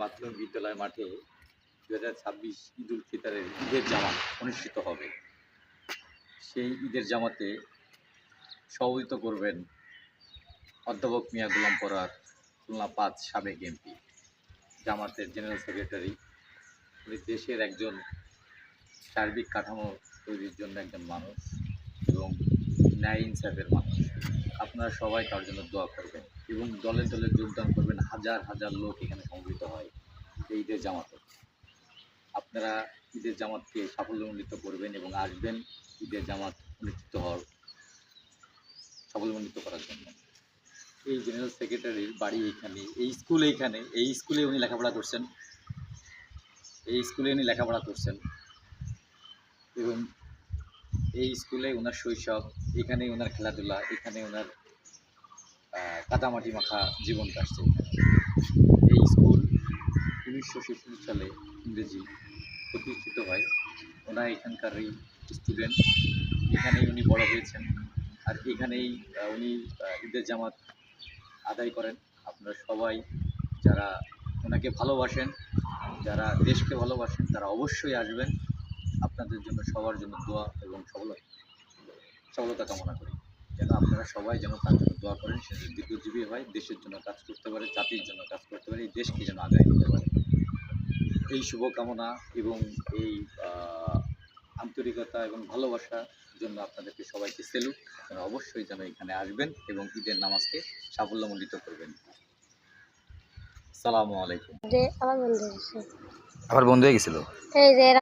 মাধ্যমিক বিদ্যালয় মাঠে 2026 ঈদুল ফিতরের ঈদের জামাত অনুষ্ঠিত হবে। সেই ঈদের জামাতে সভাপতিত্ব করবেন অধ্যাপক মিয়া গোলাম পরার, খুলনা 5 সাবেক এমপি, জামাতের জেনারেল সেক্রেটারি। উনি দেশের একজন সার্বিক কাঠামো তৈরির জন্য একজন মানুষ এবং ন্যায় ইনসাফের মানুষ। আপনারা সবাই তার জন্য দোয়া করবেন এবং দলে দলে যোগদান করবেন। হাজার হাজার লোক এখানে সমবেত হয় এই ঈদের জামাতে। আপনারা ঈদের জামাতকে সাফল্যমণ্ডিত করবেন এবং আসবেন ঈদের জামাত অনুষ্ঠিত হওয়ার সাফল্যমণ্ডিত করার জন্য। এই জেনারেল সেক্রেটারির বাড়ি এইখানে, এই স্কুলে উনি লেখাপড়া করছেন, এবং এই স্কুলে ওনার শৈশব, এখানেই ওনার খেলাধুলা, এখানে ওনার কাদামাটি মাখা জীবন কাটছে। এই স্কুল 1966 সালে ইংরেজি প্রতিষ্ঠিত হয়। ওনার এখানকারই স্টুডেন্ট, এখানেই উনি বড় হয়েছেন, আর এখানেই উনি ঈদের জামাত আদায় করেন। আপনারা সবাই যারা ওনাকে ভালোবাসেন, যারা দেশকে ভালোবাসেন, তারা অবশ্যই আসবেন। আপনাদের জন্য সবার জন্য দোয়া এবং সফলতা কামনা করি। যেন আপনারা সবাই যেন তার জন্য দোয়া করেন, সে যেন দীর্ঘজীবী হয়, দেশের জন্য কাজ করতে পারে, জাতির জন্য কাজ করতে পারে, এই দেশকে যেন আগায় নিতে পারে। এই শুভকামনা এবং এই আন্তরিকতা এবং ভালোবাসার জন্য আপনাদেরকে সবাইকে সেলুট। আপনারা অবশ্যই যেন এখানে আসবেন এবং ঈদের নামাজকে সাফল্যমণ্ডিত করবেন। আসসালামু আলাইকুম। আবার বন্ধ হয়ে গেছিল।